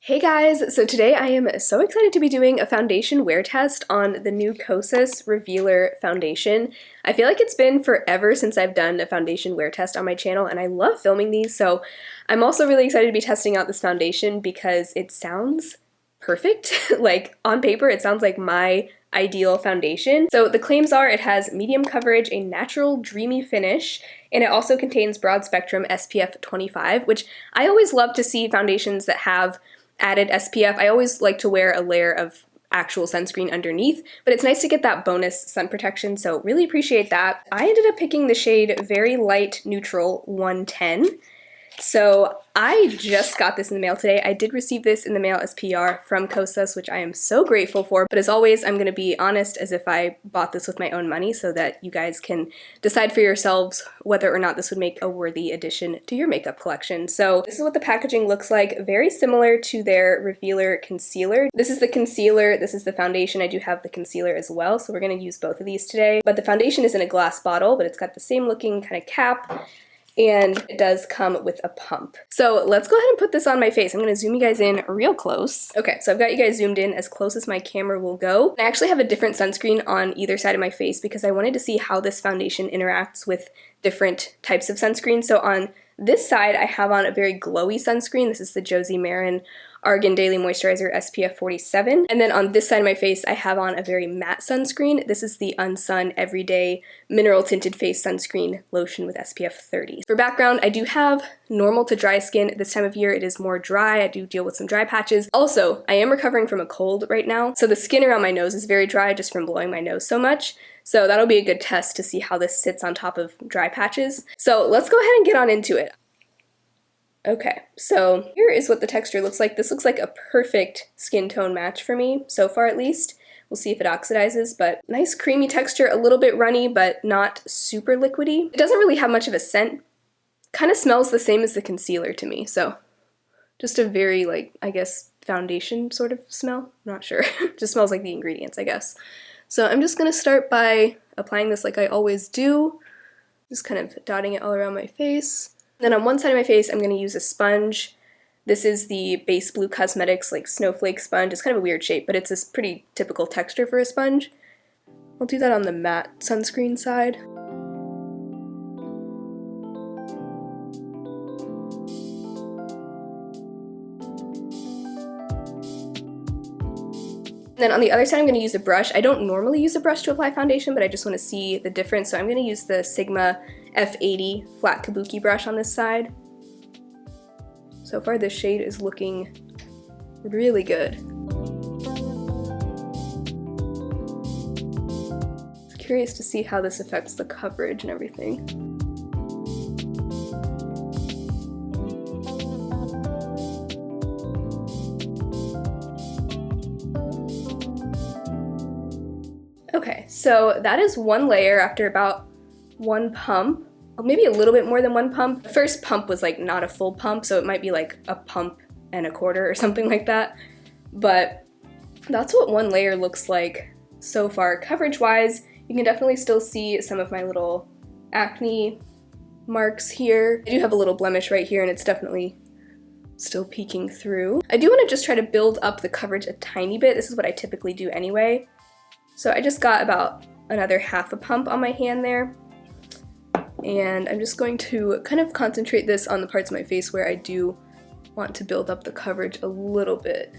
Hey guys, so today I am so excited to be doing a foundation wear test on the new Kosas Revealer Foundation. I feel like it's been forever since I've done a foundation wear test on my channel, and I love filming these, so I'm also really excited to be testing out this foundation because it sounds perfect. Like, on paper, it sounds like my ideal foundation. So the claims are it has medium coverage, a natural dreamy finish, and it also contains broad spectrum SPF 25, which I always love to see foundations that have added SPF. I always like to wear a layer of actual sunscreen underneath, but it's nice to get that bonus sun protection, so really appreciate that. I ended up picking the shade Very Light Neutral 110. So I just got this in the mail today. I did receive this in the mail as PR from Kosas, which I am so grateful for. But as always, I'm going to be honest as if I bought this with my own money so that you guys can decide for yourselves whether or not this would make a worthy addition to your makeup collection. So this is what the packaging looks like, very similar to their Revealer Concealer. This is the concealer, this is the foundation. I do have the concealer as well, so we're going to use both of these today. But the foundation is in a glass bottle, but it's got the same looking kind of cap, and it does come with a pump. So let's go ahead and put this on my face. I'm gonna zoom you guys in real close. Okay, so I've got you guys zoomed in as close as my camera will go. I actually have a different sunscreen on either side of my face because I wanted to see how this foundation interacts with different types of sunscreen. So on this side, I have on a very glowy sunscreen. This is the Josie Maran Argan Daily Moisturizer SPF 47. And then on this side of my face, I have on a very matte sunscreen. This is the Unsun Everyday Mineral Tinted Face Sunscreen Lotion with SPF 30. For background, I do have normal to dry skin. This time of year, it is more dry. I do deal with some dry patches. Also, I am recovering from a cold right now, so the skin around my nose is very dry just from blowing my nose so much. So that'll be a good test to see how this sits on top of dry patches. So let's go ahead and get on into it. Okay, so here is what the texture looks like. This looks like a perfect skin tone match for me, so far at least. We'll see if it oxidizes, but nice creamy texture, a little bit runny, but not super liquidy. It doesn't really have much of a scent. Kind of smells the same as the concealer to me, so just a very, like, I guess, foundation sort of smell. I'm not sure. Just smells like the ingredients, I guess. So I'm just gonna start by applying this like I always do, just kind of dotting it all around my face. Then on one side of my face, I'm going to use a sponge. This is the Base Blue Cosmetics like snowflake sponge. It's kind of a weird shape, but it's a pretty typical texture for a sponge. I'll do that on the matte sunscreen side. And then on the other side, I'm going to use a brush. I don't normally use a brush to apply foundation, but I just want to see the difference. So I'm going to use the Sigma F80 flat kabuki brush on this side. So far this shade is looking really good. Curious to see how this affects the coverage and everything. Okay, so that is one layer after about one pump, or maybe a little bit more than one pump. The first pump was like not a full pump, so it might be like a pump and a quarter or something like that. But that's what one layer looks like so far. Coverage-wise, you can definitely still see some of my little acne marks here. I do have a little blemish right here, and it's definitely still peeking through. I do want to just try to build up the coverage a tiny bit. This is what I typically do anyway. So I just got about another half a pump on my hand there. And I'm just going to kind of concentrate this on the parts of my face where I do want to build up the coverage a little bit.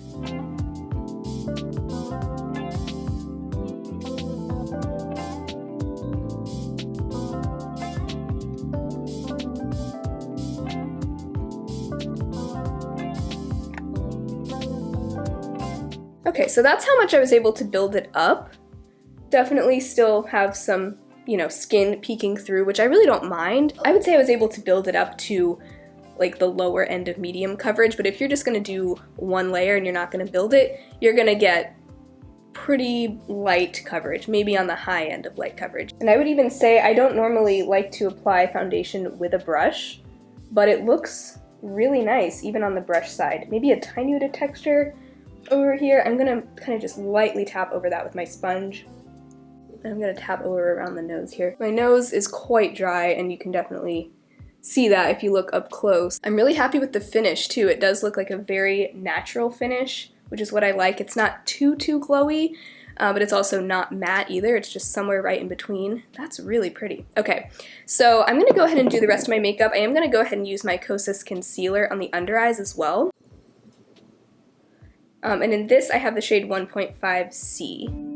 Okay, so that's how much I was able to build it up. Definitely still have some, you know, skin peeking through, which I really don't mind. I would say I was able to build it up to like the lower end of medium coverage, but if you're just gonna do one layer and you're not gonna build it, you're gonna get pretty light coverage, maybe on the high end of light coverage. And I would even say I don't normally like to apply foundation with a brush, but it looks really nice even on the brush side. Maybe a tiny bit of texture over here. I'm gonna kind of just lightly tap over that with my sponge. And I'm gonna tap over around the nose here. My nose is quite dry, and you can definitely see that if you look up close. I'm really happy with the finish too. It does look like a very natural finish, which is what I like. It's not too glowy, but it's also not matte either. It's just somewhere right in between. That's really pretty. Okay, so I'm gonna go ahead and do the rest of my makeup. I am gonna go ahead and use my Kosas concealer on the under eyes as well. And in this, I have the shade 1.5C.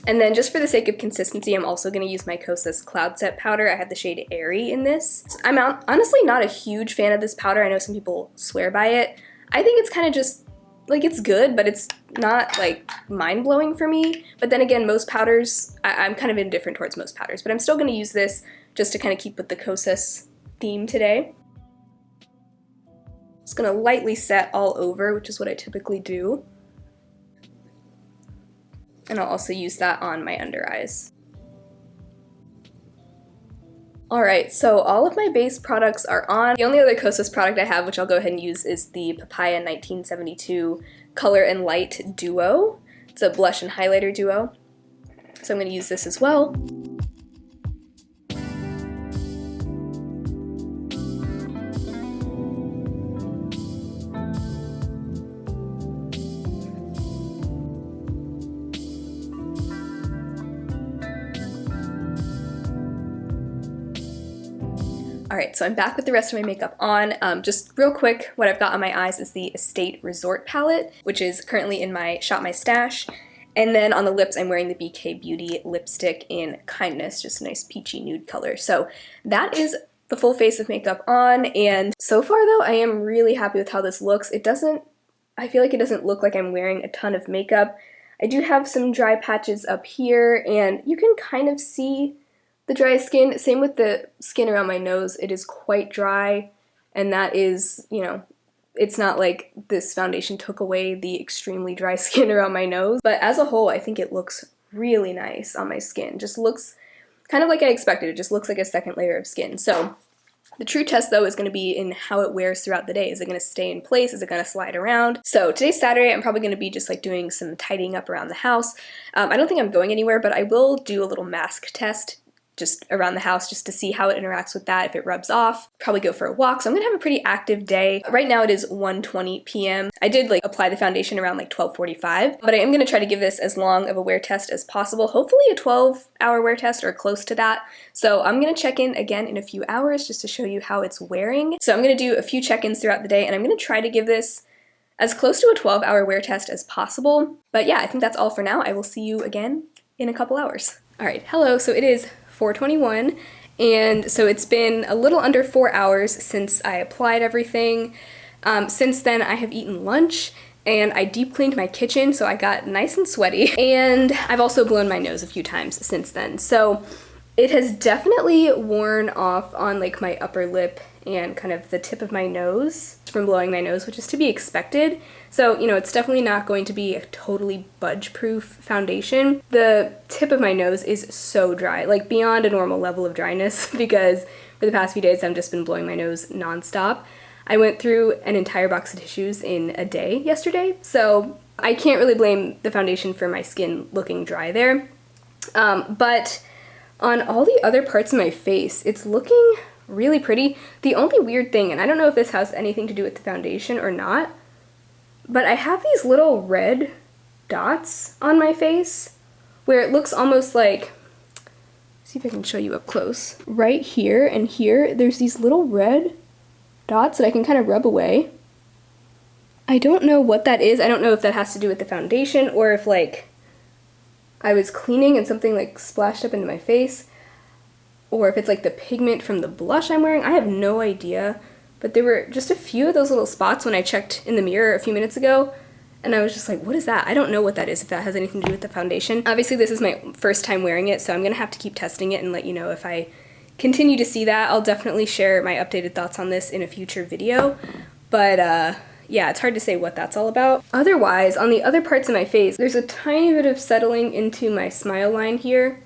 And then just for the sake of consistency, I'm also going to use my Kosas Cloud Set powder. I have the shade Airy in this. I'm honestly not a huge fan of this powder. I know some people swear by it. I think it's kind of just, like, it's good, but it's not, like, mind-blowing for me. But then again, most powders, I'm kind of indifferent towards most powders, but I'm still going to use this just to kind of keep with the Kosas theme today. Just going to lightly set all over, which is what I typically do. And I'll also use that on my under eyes. Alright, so all of my base products are on. The only other Kosas product I have, which I'll go ahead and use, is the Papaya 1972 Color and Light Duo. It's a blush and highlighter duo. So I'm going to use this as well. Alright, so I'm back with the rest of my makeup on. Just real quick, what I've got on my eyes is the Estate Resort palette, which is currently in my Shop My Stash. And then on the lips, I'm wearing the BK Beauty lipstick in Kindness, just a nice peachy nude color. So that is the full face of makeup on, and so far though, I am really happy with how this looks. I feel like it doesn't look like I'm wearing a ton of makeup. I do have some dry patches up here, and you can kind of see the dry skin. Same with the skin around my nose. It is quite dry, and that is, you know, it's not like this foundation took away the extremely dry skin around my nose. But as a whole, I think it looks really nice on my skin. Just looks kind of like I expected. It just looks like a second layer of skin. So the true test, though, is going to be in how it wears throughout the day. Is it going to stay in place? Is it going to slide around? So today's Saturday. I'm probably going to be just like doing some tidying up around the house. I don't think I'm going anywhere, but I will do a little mask test just around the house just to see how it interacts with that, if it rubs off. Probably go for a walk. So I'm gonna have a pretty active day. Right now it is 1:20 p.m. I did like apply the foundation around like 12:45, but I am gonna try to give this as long of a wear test as possible. Hopefully a 12-hour wear test or close to that. So I'm gonna check in again in a few hours just to show you how it's wearing. So I'm gonna do a few check-ins throughout the day, and I'm gonna try to give this as close to a 12-hour wear test as possible. But yeah, I think that's all for now. I will see you again in a couple hours. All right, hello, so it is 4:21, and so it's been a little under 4 hours since I applied everything. Since then, I have eaten lunch, and I deep cleaned my kitchen, so I got nice and sweaty, and I've also blown my nose a few times since then. So it has definitely worn off on like my upper lip and kind of the tip of my nose from blowing my nose, which is to be expected. So, you know, it's definitely not going to be a totally budge-proof foundation. The tip of my nose is so dry, like beyond a normal level of dryness, because for the past few days I've just been blowing my nose nonstop. I went through an entire box of tissues in a day yesterday, so I can't really blame the foundation for my skin looking dry there. But on all the other parts of my face, it's looking really pretty. The only weird thing, and I don't know if this has anything to do with the foundation or not, but I have these little red dots on my face where it looks almost like, see if I can show you up close. Right here and here, there's these little red dots that I can kind of rub away. I don't know what that is. I don't know if that has to do with the foundation or if like I was cleaning and something like splashed up into my face, or if it's like the pigment from the blush I'm wearing. I have no idea, but there were just a few of those little spots when I checked in the mirror a few minutes ago, and I was just like, what is that? I don't know what that is, if that has anything to do with the foundation. Obviously this is my first time wearing it, so I'm gonna have to keep testing it and let you know if I continue to see that. I'll definitely share my updated thoughts on this in a future video, but yeah, it's hard to say what that's all about. Otherwise, on the other parts of my face, there's a tiny bit of settling into my smile line here,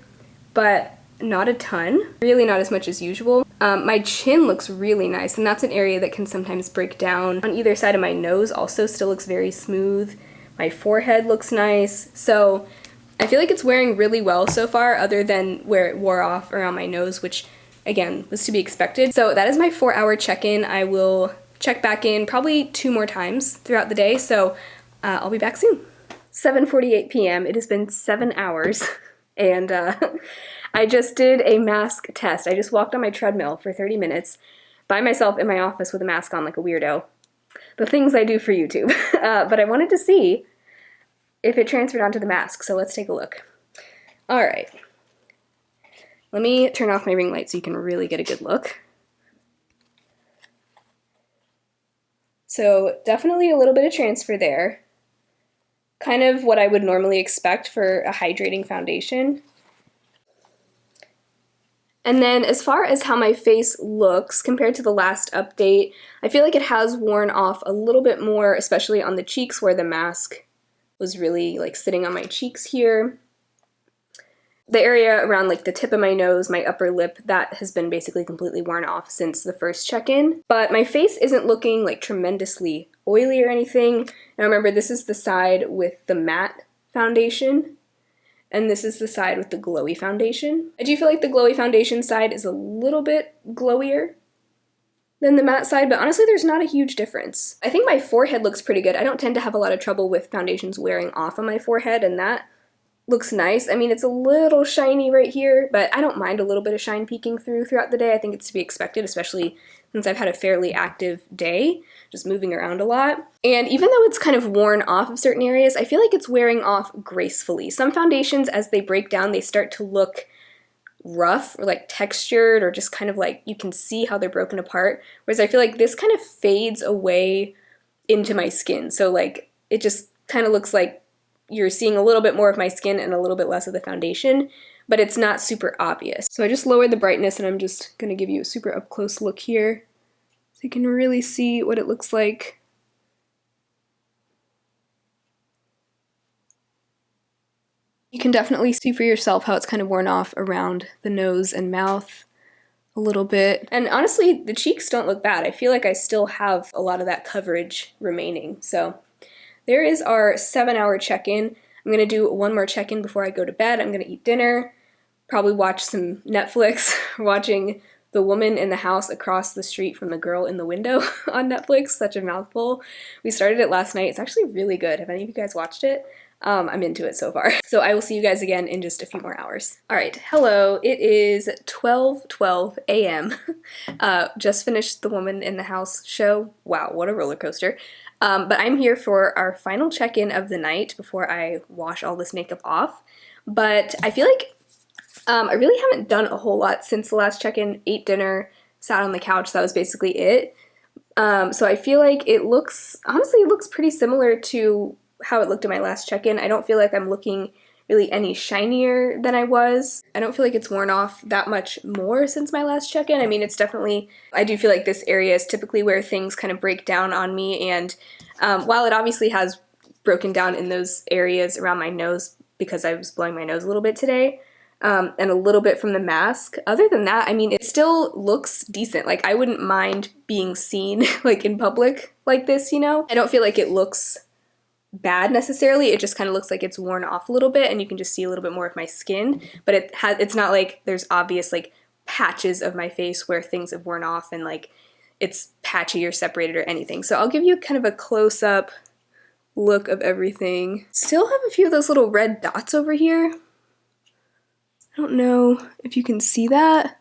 but not a ton, really not as much as usual. My chin looks really nice, and that's an area that can sometimes break down. On either side of my nose also still looks very smooth. My forehead looks nice. So I feel like it's wearing really well so far, other than where it wore off around my nose, which again was to be expected. So that is my 4-hour check-in. I will check back in probably 2 more times throughout the day, so I'll be back soon. 7:48 p.m. It has been 7 hours, and I just did a mask test. I just walked on my treadmill for 30 minutes by myself in my office with a mask on like a weirdo. The things I do for YouTube. But I wanted to see if it transferred onto the mask, so let's take a look. All right. Let me turn off my ring light so you can really get a good look. So definitely a little bit of transfer there. Kind of what I would normally expect for a hydrating foundation. And then as far as how my face looks compared to the last update, I feel like it has worn off a little bit more, especially on the cheeks where the mask was really like sitting on my cheeks here. The area around like the tip of my nose, my upper lip, that has been basically completely worn off since the first check-in. But my face isn't looking like tremendously oily or anything. Now remember, this is the side with the matte foundation, and this is the side with the glowy foundation. I do feel like the glowy foundation side is a little bit glowier than the matte side, but honestly there's not a huge difference. I think my forehead looks pretty good. I don't tend to have a lot of trouble with foundations wearing off on my forehead, and that looks nice. I mean, it's a little shiny right here, but I don't mind a little bit of shine peeking throughout the day. I think it's to be expected, especially since I've had a fairly active day, just moving around a lot. And even though it's kind of worn off of certain areas, I feel like it's wearing off gracefully. Some foundations, as they break down, they start to look rough or like textured, or just kind of like you can see how they're broken apart. Whereas I feel like this kind of fades away into my skin. So like it just kind of looks like you're seeing a little bit more of my skin and a little bit less of the foundation, but it's not super obvious. So I just lowered the brightness, and I'm just gonna give you a super up close look here so you can really see what it looks like. You can definitely see for yourself how it's kind of worn off around the nose and mouth a little bit. And honestly, the cheeks don't look bad. I feel like I still have a lot of that coverage remaining. So there is our 7-hour check-in. I'm gonna do one more check-in before I go to bed. I'm gonna eat dinner, probably watch some Netflix, watching The Woman in the House Across the Street from the Girl in the Window on Netflix. Such a mouthful. We started it last night. It's actually really good. Have any of you guys watched it? I'm into it so far. So I will see you guys again in just a few more hours. All right, hello. It is 12:12 a.m. Just finished The Woman in the House show. Wow, what a roller coaster. But I'm here for our final check-in of the night before I wash all this makeup off. But I feel like I really haven't done a whole lot since the last check-in. Ate dinner, sat on the couch, that was basically it. So I feel like it looks, honestly, it looks pretty similar to how it looked in my last check-in. I don't feel like I'm looking really any shinier than I was. I don't feel like it's worn off that much more since my last check-in. I mean, it's definitely, I do feel like this area is typically where things kind of break down on me, and while it obviously has broken down in those areas around my nose because I was blowing my nose a little bit today, and a little bit from the mask, other than that, I mean, it still looks decent. Like, I wouldn't mind being seen like in public like this, you know? I don't feel like it looks bad necessarily. It just kind of looks like it's worn off a little bit, and you can just see a little bit more of my skin, but it's not like there's obvious like patches of my face where things have worn off and like it's patchy or separated or anything. So I'll give you kind of a close-up look of everything. Still have a few of those little red dots over here. I don't know if you can see that.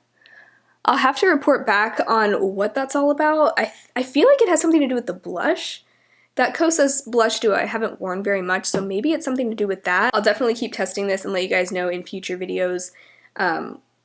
I'll have to report back on what that's all about. I feel like it has something to do with the blush. That Kosas blush duo I haven't worn very much, so maybe it's something to do with that. I'll definitely keep testing this and let you guys know in future videos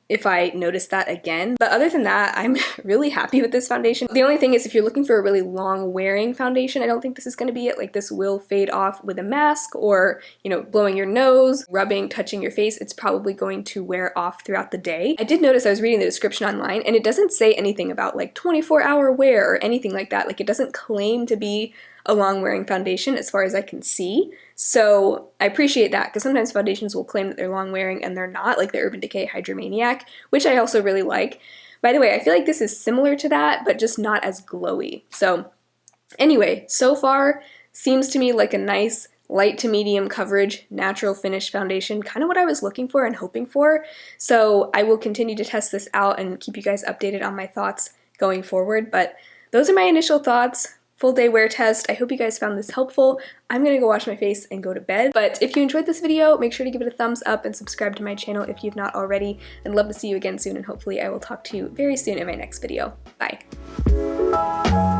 if I notice that again. But other than that, I'm really happy with this foundation. The only thing is, if you're looking for a really long wearing foundation, I don't think this is going to be it. Like, this will fade off with a mask or, you know, blowing your nose, rubbing, touching your face. It's probably going to wear off throughout the day. I did notice I was reading the description online, and it doesn't say anything about like 24-hour wear or anything like that. Like, it doesn't claim to be a long wearing foundation as far as I can see. So I appreciate that, because sometimes foundations will claim that they're long wearing and they're not, like the Urban Decay Hydromaniac, which I also really like. By the way, I feel like this is similar to that, but just not as glowy. So anyway, so far seems to me like a nice light to medium coverage, natural finish foundation, kind of what I was looking for and hoping for. So I will continue to test this out and keep you guys updated on my thoughts going forward. But those are my initial thoughts. Full day wear test. I hope you guys found this helpful. I'm gonna go wash my face and go to bed. But if you enjoyed this video, make sure to give it a thumbs up and subscribe to my channel if you've not already. I'd love to see you again soon, and hopefully I will talk to you very soon in my next video. Bye.